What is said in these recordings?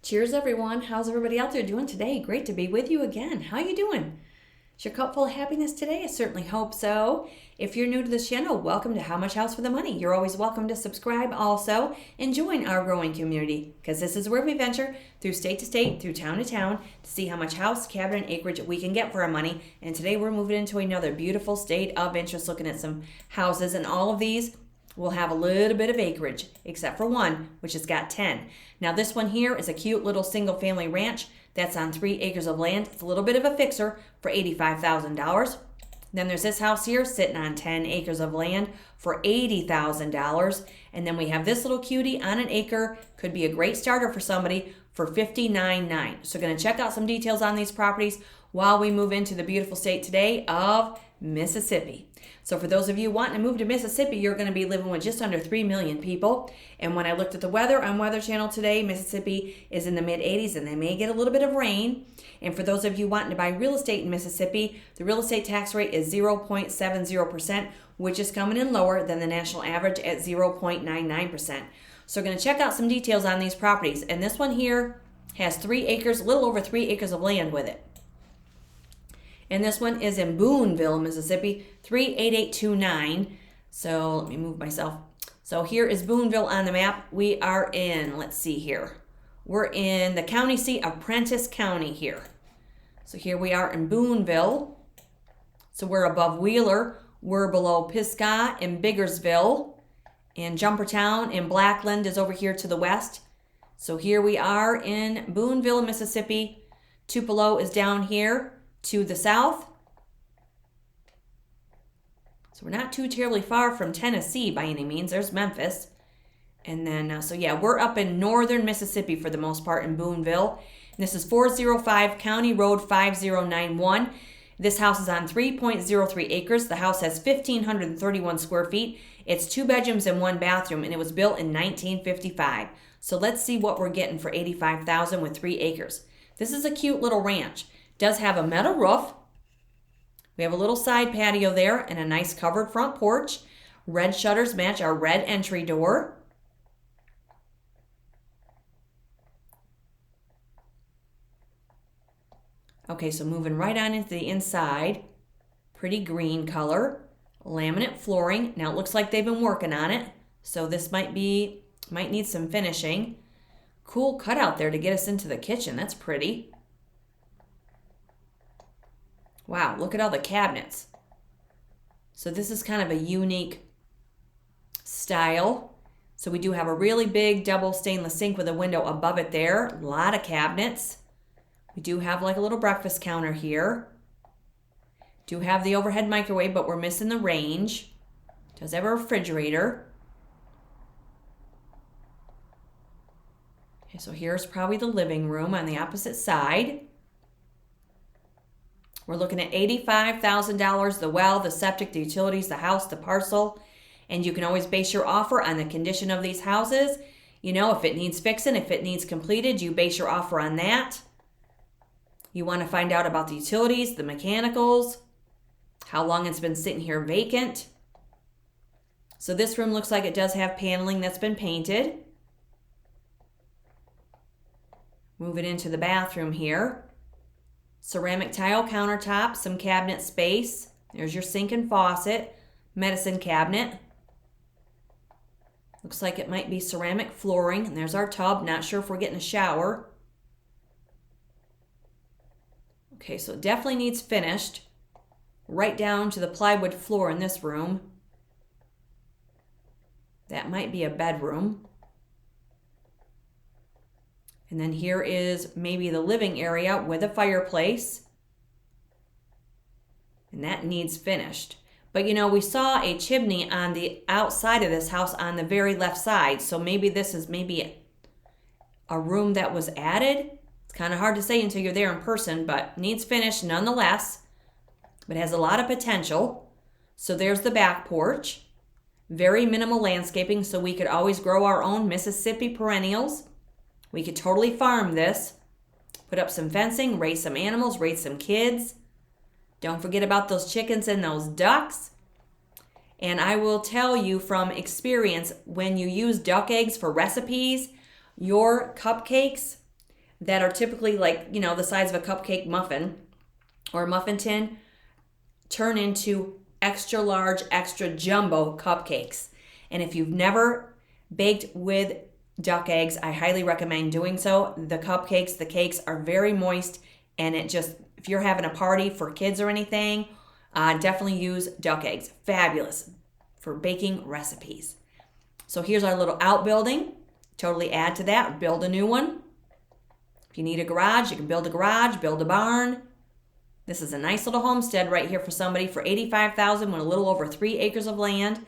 Cheers, everyone. How's everybody out there doing today? Great to be with you again. How you doing? Is your cup full of happiness today? I certainly hope so. If you're new to this channel, welcome to How Much House for the Money. You're always welcome to subscribe also and join our growing community, because this is where we venture through state to state, through town to town, to see how much house, cabin, and acreage we can get for our money. And today we're moving into another beautiful state of interest, looking at some houses, and all of these will have a little bit of acreage, except for one, which has got 10. Now this one here is a cute little single family ranch that's on 3 acres of land. It's a little bit of a fixer for $85,000. Then there's this house here sitting on 10 acres of land for $80,000. And then we have this little cutie on an acre. Could be a great starter for somebody for $59,900. So going to check out some details on these properties while we move into the beautiful state today of Mississippi. So for those of you wanting to move to Mississippi, you're going to be living with just under 3 million people. And when I looked at the weather on Weather Channel today, Mississippi is in the mid-80s, and they may get a little bit of rain. And for those of you wanting to buy real estate in Mississippi, the real estate tax rate is 0.70%, which is coming in lower than the national average at 0.99%. So we're going to check out some details on these properties. And this one here has 3 acres, a little over 3 acres of land with it. And this one is in Booneville, Mississippi, 38829. So let me move myself. So here is Booneville on the map. We are in, let's see here. We're in the county seat of Prentiss County here. So here we are in Booneville. So we're above Wheeler. We're below Pisgah and Biggersville. And Jumpertown and Blackland is over here to the west. So here we are in Booneville, Mississippi. Tupelo is down here to the south. So we're not too terribly far from Tennessee by any means. There's Memphis. And then, so yeah, we're up in northern Mississippi for the most part in Booneville. And this is 405 County Road 5091. This house is on 3.03 acres. The house has 1,531 square feet. It's 2 bedrooms and 1 bathroom, and it was built in 1955. So let's see what we're getting for $85,000 with 3 acres. This is a cute little ranch. Does have a metal roof. We have a little side patio there and a nice covered front porch. Red shutters match our red entry door. Okay, so moving right on into the inside. Pretty green color. Laminate flooring. Now it looks like they've been working on it, so this might need some finishing. Cool cutout there to get us into the kitchen. That's pretty. Wow, look at all the cabinets. So this is kind of a unique style. So we do have a really big double stainless sink with a window above it there. A lot of cabinets. We do have like a little breakfast counter here. Do have the overhead microwave, but we're missing the range. Does have a refrigerator. Okay, so here's probably the living room on the opposite side. We're looking at $85,000, the well, the septic, the utilities, the house, the parcel. And you can always base your offer on the condition of these houses. You know, if it needs fixing, if it needs completed, you base your offer on that. You want to find out about the utilities, the mechanicals, how long it's been sitting here vacant. So this room looks like it does have paneling that's been painted. Moving into the bathroom here. Ceramic tile countertop, some cabinet space. There's your sink and faucet, medicine cabinet. Looks like it might be ceramic flooring. And there's our tub. Not sure if we're getting a shower. Okay, so it definitely needs finished. Right down to the plywood floor in this room. That might be a bedroom. And then here is maybe the living area with a fireplace. And that needs finished. But you know, we saw a chimney on the outside of this house on the very left side. So maybe this is a room that was added. It's kind of hard to say until you're there in person, but needs finished nonetheless. But has a lot of potential. So there's the back porch. Very minimal landscaping, so we could always grow our own Mississippi perennials. We could totally farm this, put up some fencing, raise some animals, raise some kids. Don't forget about those chickens and those ducks. And I will tell you from experience, when you use duck eggs for recipes, your cupcakes that are typically like, the size of a cupcake muffin or a muffin tin turn into extra large, extra jumbo cupcakes. And if you've never baked with duck eggs, I highly recommend doing so. The cupcakes, the cakes are very moist, and if you're having a party for kids or anything, definitely use duck eggs. Fabulous for baking recipes. So here's our little outbuilding. Totally add to that, build a new one. If you need a garage, you can build a garage, build a barn. This is a nice little homestead right here for somebody for $85,000 with a little over 3 acres of land.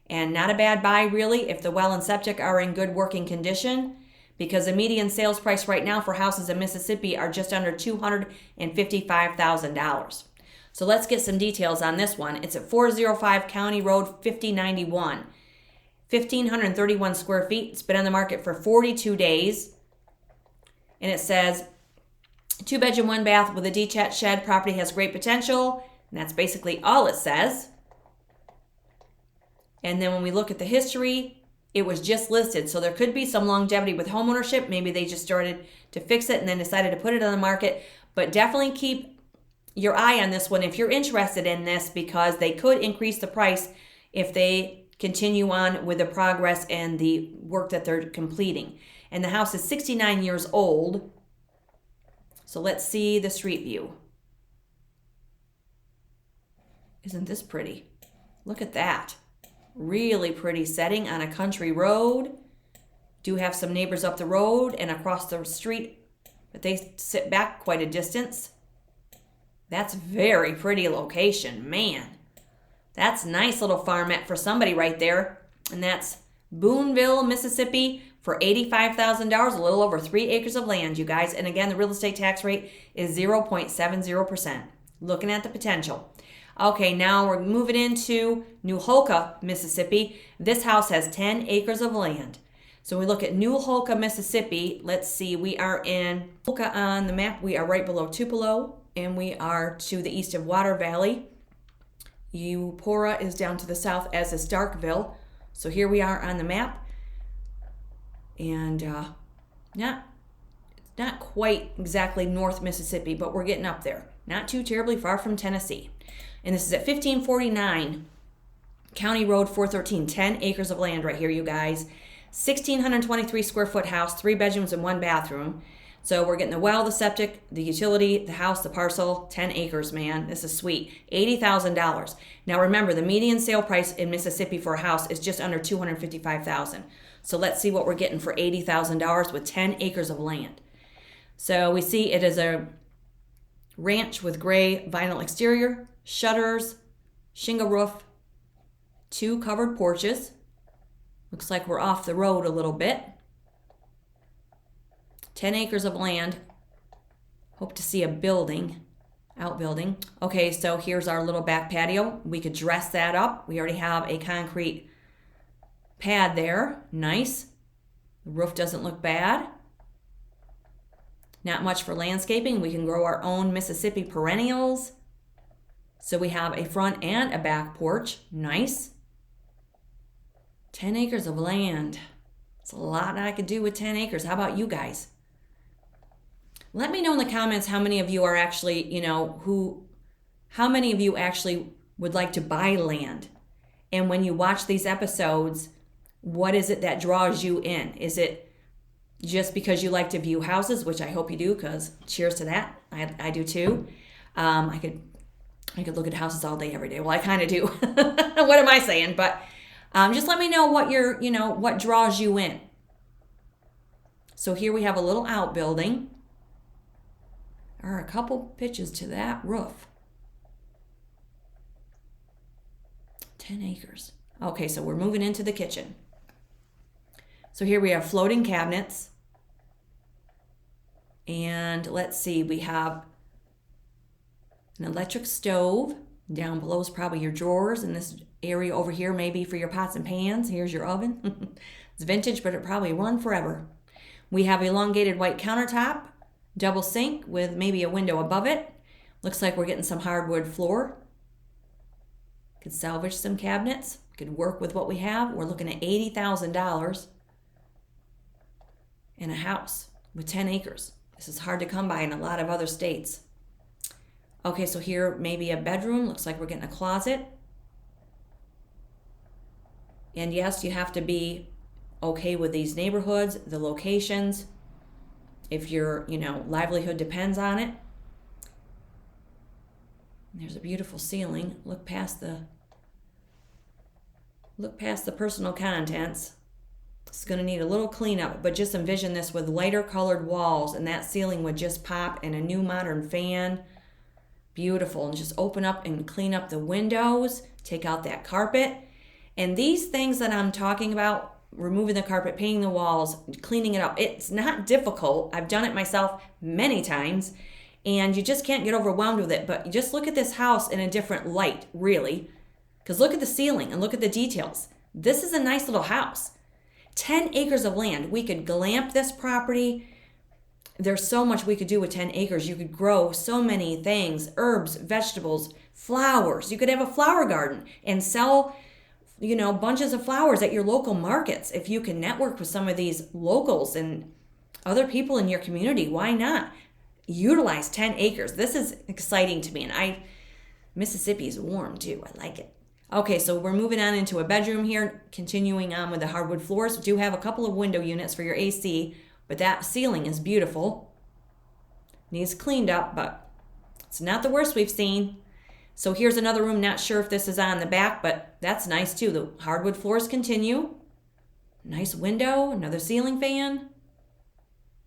And not a bad buy, really, if the well and septic are in good working condition, because the median sales price right now for houses in Mississippi are just under $255,000. So let's get some details on this one. It's at 405 County Road 5091. 1,531 square feet. It's been on the market for 42 days. And it says, 2-bedroom, 1-bath with a detached shed. Property has great potential. And that's basically all it says. And then when we look at the history, it was just listed. So there could be some longevity with homeownership. Maybe they just started to fix it and then decided to put it on the market. But definitely keep your eye on this one if you're interested in this, because they could increase the price if they continue on with the progress and the work that they're completing. And the house is 69 years old. So let's see the street view. Isn't this pretty? Look at that. Really pretty setting on a country road. Do have some neighbors up the road and across the street, but they sit back quite a distance. That's very pretty location, man. That's a nice little farmette for somebody right there. And that's Booneville, Mississippi for $85,000, a little over 3 acres of land, you guys. And again, the real estate tax rate is 0.70%. Looking at the potential. Okay, now we're moving into New Houlka, Mississippi. This house has 10 acres of land. So when we look at New Houlka, Mississippi, let's see, we are in Houlka on the map. We are right below Tupelo, and we are to the east of Water Valley. Eupora is down to the south, as is Starkville. So here we are on the map. And not quite exactly North Mississippi, but we're getting up there. Not too terribly far from Tennessee. And this is at 1549 County Road 413, 10 acres of land right here, you guys. 1,623 square foot house, 3 bedrooms and 1 bathroom. So we're getting the well, the septic, the utility, the house, the parcel, 10 acres, man. This is sweet. $80,000. Now remember, the median sale price in Mississippi for a house is just under $255,000. So let's see what we're getting for $80,000 with 10 acres of land. So we see it is a ranch with gray vinyl exterior, shutters, shingle roof, 2 covered porches. Looks like we're off the road a little bit. 10 acres of land. Hope to see a outbuilding. Okay, so here's our little back patio. We could dress that up. We already have a concrete pad there. Nice. The roof doesn't look bad. Not much for landscaping. We can grow our own Mississippi perennials. So we have a front and a back porch. Nice. 10 acres of land. It's a lot I could do with 10 acres. How about you guys? Let me know in the comments how many of you are actually, how many of you actually would like to buy land? And when you watch these episodes, what is it that draws you in? Is it just because you like to view houses, which I hope you do, because cheers to that. I do too. I could look at houses all day, every day. Well, I kind of do. What am I saying? But just let me know what what draws you in. So here we have a little outbuilding. There are a couple pitches to that roof. 10 acres. Okay, so we're moving into the kitchen. So here we have floating cabinets. And let's see, we have an electric stove. Down below is probably your drawers, and this area over here may be for your pots and pans. Here's your oven. It's vintage, but it probably run forever. We have elongated white countertop, double sink with maybe a window above it. Looks like we're getting some hardwood floor. Could salvage some cabinets. Could work with what we have. We're looking at $80,000 in a house with 10 acres. This is hard to come by in a lot of other states. Okay, so here maybe a bedroom. Looks like we're getting a closet. And yes, you have to be okay with these neighborhoods, the locations, if your, livelihood depends on it. There's a beautiful ceiling. Look past the personal contents. It's going to need a little cleanup, but just envision this with lighter colored walls, and that ceiling would just pop, and a new modern fan. Beautiful. And just open up and clean up the windows, take out that carpet. And these things that I'm talking about, removing the carpet, painting the walls, cleaning it up, it's not difficult. I've done it myself many times, and you just can't get overwhelmed with it. But you just look at this house in a different light, really. Because look at the ceiling and look at the details. This is a nice little house. 10 acres of land. We could glamp this property. There's so much we could do with 10 acres. You could grow so many things, herbs, vegetables, flowers. You could have a flower garden and sell, bunches of flowers at your local markets. If you can network with some of these locals and other people in your community, why not? Utilize 10 acres. This is exciting to me. And Mississippi is warm too. I like it. Okay, so we're moving on into a bedroom here, continuing on with the hardwood floors. We do have a couple of window units for your AC, but that ceiling is beautiful. Needs cleaned up, but it's not the worst we've seen. So here's another room. Not sure if this is on the back, but that's nice too. The hardwood floors continue. Nice window, another ceiling fan.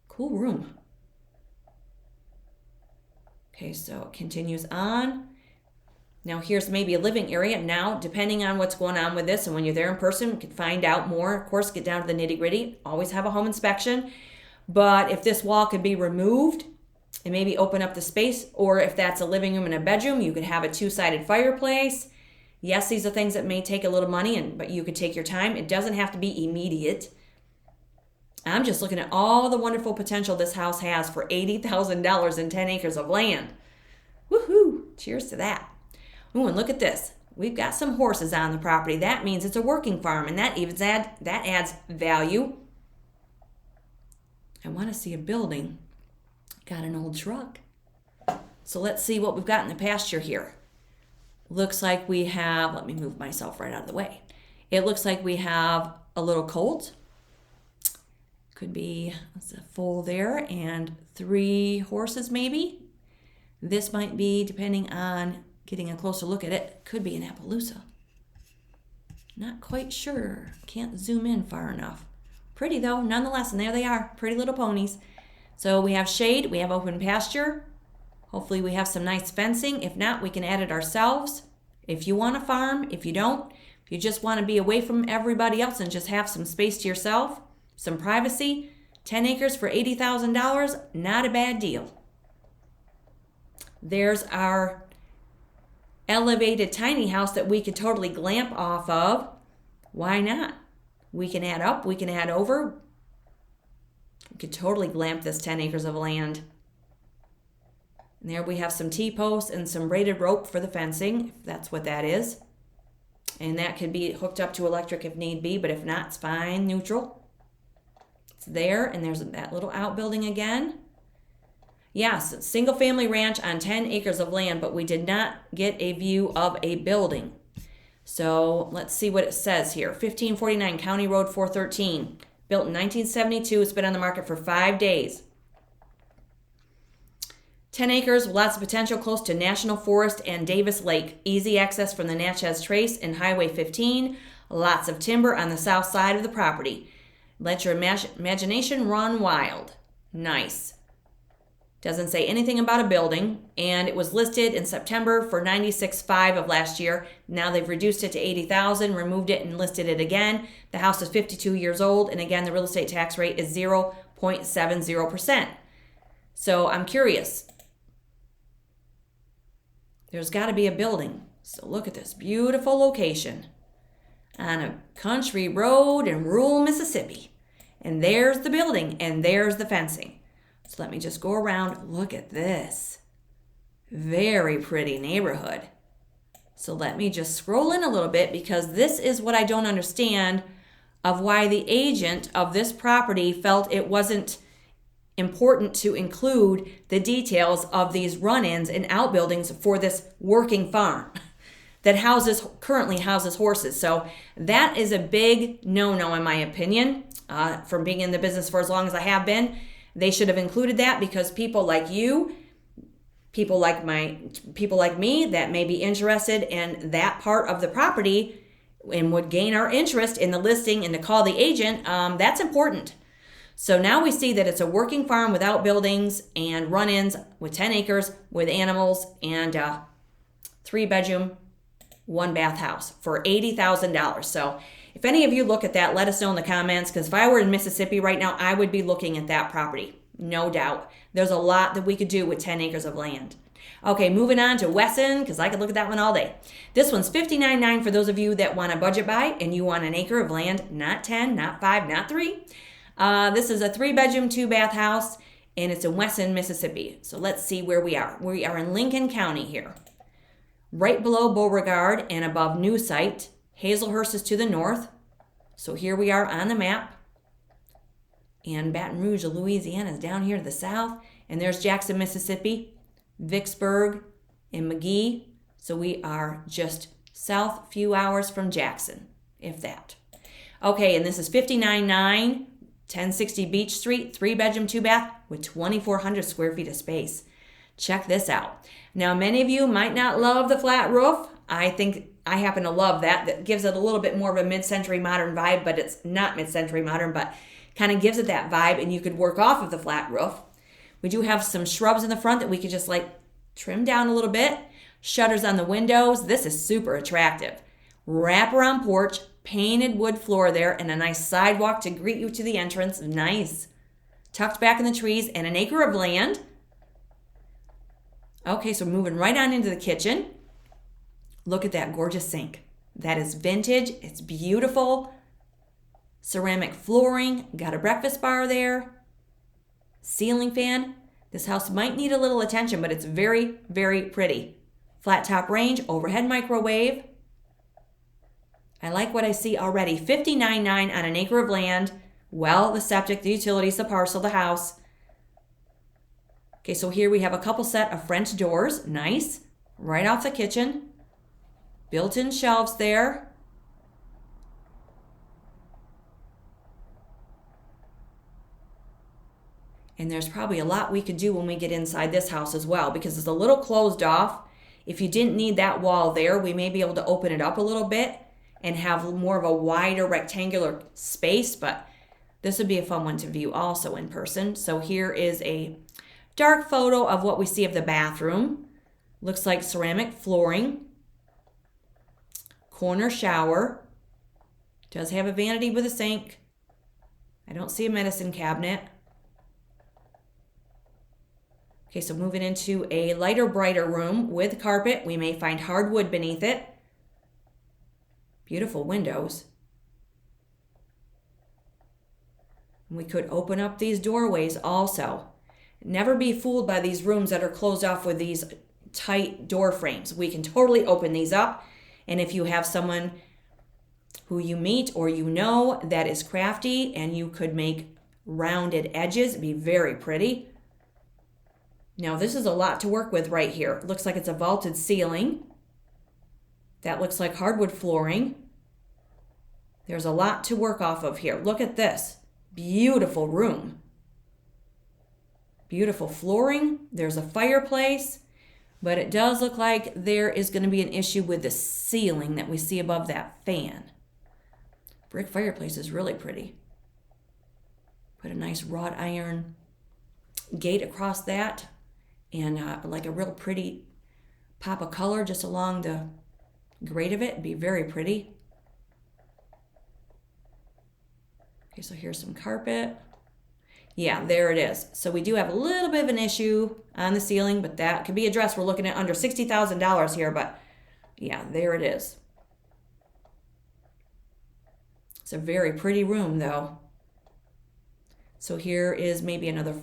Cool room. Okay, so it continues on. Now here's maybe a living area. Now, depending on what's going on with this, and when you're there in person, you can find out more. Of course, get down to the nitty-gritty. Always have a home inspection. But if this wall could be removed and maybe open up the space, or if that's a living room and a bedroom, you could have a two-sided fireplace. Yes, these are things that may take a little money, but you could take your time. It doesn't have to be immediate. I'm just looking at all the wonderful potential this house has for $80,000 and 10 acres of land. Woohoo! Cheers to that. Ooh, and look at this. We've got some horses on the property. That means it's a working farm, and that adds value. I want to see a building. Got an old truck. So let's see what we've got in the pasture here. Looks like we have, let me move myself right out of the way. It looks like we have a little colt. Could be a foal there and 3 horses maybe. This might be, depending on getting a closer look at it, could be an Appaloosa. Not quite sure. Can't zoom in far enough. Pretty though, nonetheless, and there they are, pretty little ponies. So we have shade, we have open pasture. Hopefully we have some nice fencing. If not, we can add it ourselves. If you want to farm, if you don't, if you just want to be away from everybody else and just have some space to yourself, some privacy, 10 acres for $80,000, not a bad deal. There's our elevated tiny house that we could totally glamp off of. Why not? We can add up, we can add over. We could totally glamp this 10 acres of land. And there we have some T-posts and some braided rope for the fencing, if that's what that is. And that could be hooked up to electric if need be, but if not, it's fine, neutral. It's there, and there's that little outbuilding again. Yes, single family ranch on 10 acres of land, but we did not get a view of a building. So let's see what it says here. 1549 County Road 413. Built in 1972. It's been on the market for 5 days. 10 acres, lots of potential, close to National Forest and Davis Lake. Easy access from the Natchez Trace and Highway 15. Lots of timber on the south side of the property. Let your imagination run wild. Nice. Doesn't say anything about a building, and it was listed in September for $96,500 of last year. Now they've reduced it to $80,000, removed it, and listed it again. The house is 52 years old, and again, the real estate tax rate is 0.70%. So I'm curious. There's got to be a building. So look at this beautiful location on a country road in rural Mississippi. And there's the building, and there's the fencing. So let me just go around. Look at this. Very pretty neighborhood. So let me just scroll in a little bit, because this is what I don't understand of why the agent of this property felt it wasn't important to include the details of these run-ins and outbuildings for this working farm that currently houses horses. So that is a big no-no in my opinion. From being in the business for as long as I have been, they should have included that, because people like you, people like me that may be interested in that part of the property and would gain our interest in the listing and to call the agent, that's important. So now we see that it's a working farm with outbuildings and run-ins with 10 acres with animals and 3-bedroom, 1-bath house for $80,000. So if any of you look at that, let us know in the comments, because if I were in Mississippi right now, I would be looking at that property. No doubt. There's a lot that we could do with 10 acres of land. Okay, moving on to Wesson, because I could look at that one all day. This one's $59,900 for those of you that want a budget buy and you want an acre of land, not 10, not 5, not 3. This is a 3-bedroom, 2-bath house, and it's in Wesson, Mississippi. So let's see where we are. We are in Lincoln County here. Right below Beauregard and above New Site. Hazelhurst is to the north. So here we are on the map. And Baton Rouge, Louisiana is down here to the south. And there's Jackson, Mississippi, Vicksburg, and McGee. So we are just south, few hours from Jackson, if that. Okay, and this is $59,900, 1060 Beach Street, 3-bedroom, 2-bath with 2,400 square feet of space. Check this out. Now, many of you might not love the flat roof. I think I happen to love that. That gives it a little bit more of a mid-century modern vibe, but it's not mid-century modern, but kind of gives it that vibe, and you could work off of the flat roof. We do have some shrubs in the front that we could just trim down a little bit. Shutters on the windows. This is super attractive. Wraparound porch, painted wood floor there, and a nice sidewalk to greet you to the entrance. Nice. Tucked back in the trees, and an acre of land. Okay, so moving right on into the kitchen. Look at that gorgeous sink. That is vintage. It's beautiful. Ceramic flooring. Got a breakfast bar there. Ceiling fan. This house might need a little attention, but it's very, very pretty. Flat top range, overhead microwave. I like what I see already. $59,900 on an acre of land. Well, the septic, the utilities, the parcel, the house. Okay, so here we have a couple set of French doors. Nice. Right off the kitchen. Built-in shelves there. And there's probably a lot we could do when we get inside this house as well, because it's a little closed off. If you didn't need that wall there, we may be able to open it up a little bit and have more of a wider rectangular space, but this would be a fun one to view also in person. So here is a dark photo of what we see of the bathroom. Looks like ceramic flooring. Corner shower. Does have a vanity with a sink. I don't see a medicine cabinet. Okay, so moving into a lighter, brighter room with carpet. We may find hardwood beneath it. Beautiful windows. We could open up these doorways also. Never be fooled by these rooms that are closed off with these tight door frames. We can totally open these up. And if you have someone who you meet or you know that is crafty and you could make rounded edges, it'd be very pretty. Now this is a lot to work with right here. It looks like it's a vaulted ceiling. That looks like hardwood flooring. There's a lot to work off of here. Look at this. Beautiful room. Beautiful flooring. There's a fireplace. But it does look like there is going to be an issue with the ceiling that we see above that fan. Brick fireplace is really pretty. Put a nice wrought iron gate across that. And like a real pretty pop of color just along the grate of it. It'd be very pretty. Okay, so here's some carpet. Yeah, there it is. So we do have a little bit of an issue on the ceiling, but that could be addressed. We're looking at under $60,000 here, but yeah, there it is. It's a very pretty room, though. So here is maybe another,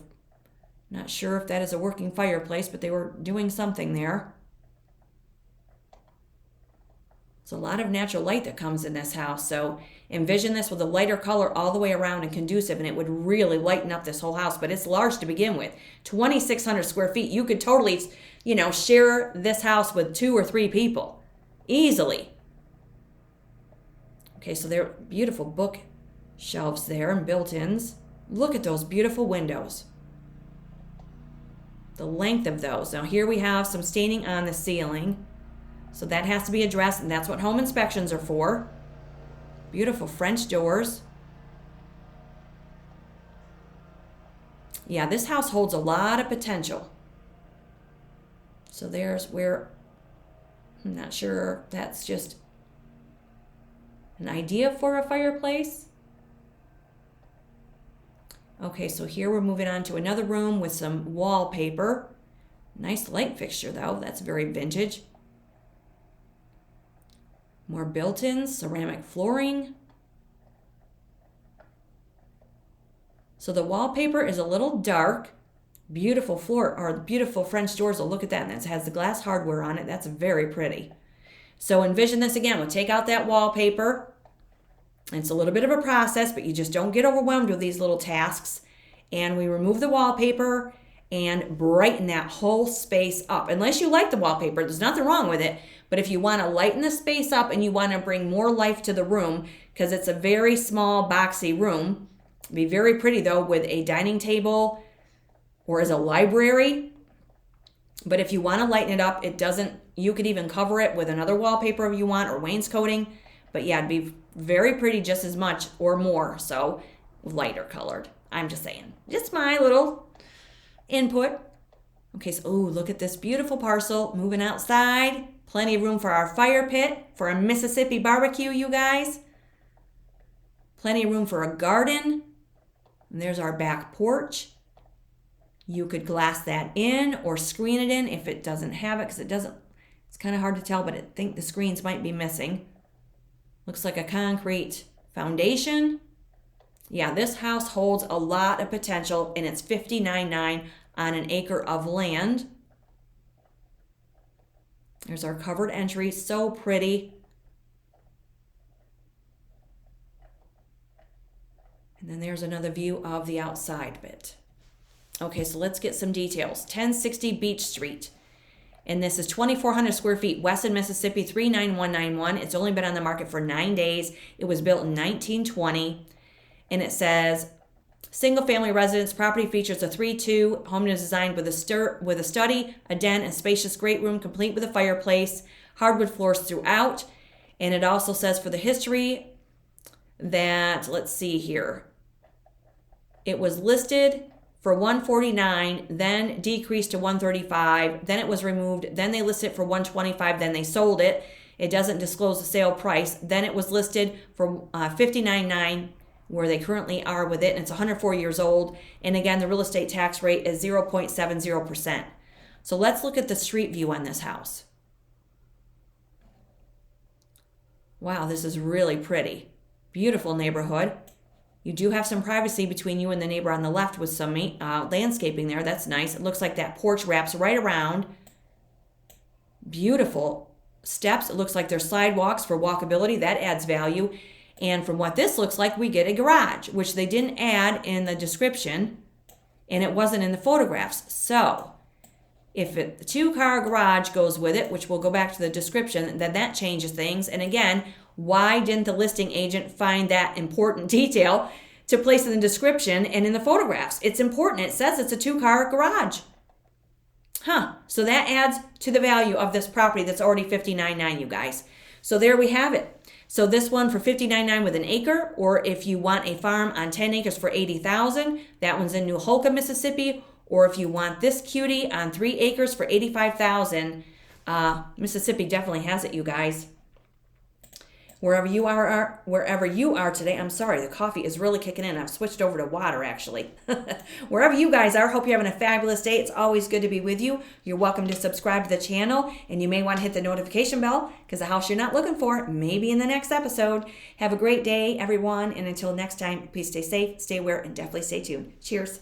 not sure if that is a working fireplace, but they were doing something there. There's a lot of natural light that comes in this house. So envision this with a lighter color all the way around and conducive, and it would really lighten up this whole house. But it's large to begin with. 2,600 square feet. You could totally, share this house with 2 or 3 people easily. Okay, so there are beautiful book shelves there and built-ins. Look at those beautiful windows. The length of those. Now here we have some staining on the ceiling. So that has to be addressed, and that's what home inspections are for. Beautiful French doors. Yeah, this house holds a lot of potential. So there's where, I'm not sure, that's just an idea for a fireplace. Okay, so here we're moving on to another room with some wallpaper. Nice light fixture though, that's very vintage. More built-ins, ceramic flooring. So the wallpaper is a little dark. Beautiful floor, or beautiful French doors. Oh, look at that. And that has the glass hardware on it. That's very pretty. So envision this again. We'll take out that wallpaper. It's a little bit of a process, but you just don't get overwhelmed with these little tasks. And we remove the wallpaper and brighten that whole space up. Unless you like the wallpaper, there's nothing wrong with it. But if you want to lighten the space up and you want to bring more life to the room, because it's a very small, boxy room, it'd be very pretty though with a dining table or as a library. But if you want to lighten it up, you could even cover it with another wallpaper if you want, or wainscoting. But yeah, it'd be very pretty just as much or more, so lighter colored. I'm just saying. Just my little input. Okay, so look at this beautiful parcel moving outside. Plenty of room for our fire pit, for a Mississippi barbecue, you guys. Plenty of room for a garden. And there's our back porch. You could glass that in or screen it in if it doesn't have it, because it's kind of hard to tell, but I think the screens might be missing. Looks like a concrete foundation. Yeah, this house holds a lot of potential, and it's $59,900 on an acre of land. There's our covered entry, so pretty. And then there's another view of the outside bit. Okay, so let's get some details. 1060 Beach Street. And this is 2,400 square feet, Wesson, Mississippi, 39191. It's only been on the market for 9 days. It was built in 1920. And it says, single family residence, property features a 3-2, home is designed with a study, a den, and spacious great room, complete with a fireplace, hardwood floors throughout. And it also says for the history that, let's see here, it was listed for $149, then decreased to $135, then it was removed, then they listed it for $125, then they sold it. It doesn't disclose the sale price. Then it was listed for $59,900, where they currently are with it, and it's 104 years old. And again, the real estate tax rate is 0.70%. So let's look at the street view on this house. Wow, this is really pretty. Beautiful neighborhood. You do have some privacy between you and the neighbor on the left with some landscaping there. That's nice. It looks like that porch wraps right around. Beautiful steps. It looks like there's sidewalks for walkability. That adds value. And from what this looks like, we get a garage, which they didn't add in the description, and it wasn't in the photographs. So if the 2-car garage goes with it, which we'll go back to the description, then that changes things. And again, why didn't the listing agent find that important detail to place in the description and in the photographs? It's important. It says it's a 2-car garage. So that adds to the value of this property that's already $59,900, you guys. So there we have it. So this one for $59,900 with an acre, or if you want a farm on 10 acres for $80,000, that one's in New Houlka, Mississippi. Or if you want this cutie on 3 acres for $85,000, Mississippi definitely has it, you guys. Wherever you are today, I'm sorry, the coffee is really kicking in. I've switched over to water, actually. Wherever you guys are, hope you're having a fabulous day. It's always good to be with you. You're welcome to subscribe to the channel, and you may want to hit the notification bell, because the house you're not looking for may be in the next episode. Have a great day, everyone, and until next time, please stay safe, stay aware, and definitely stay tuned. Cheers.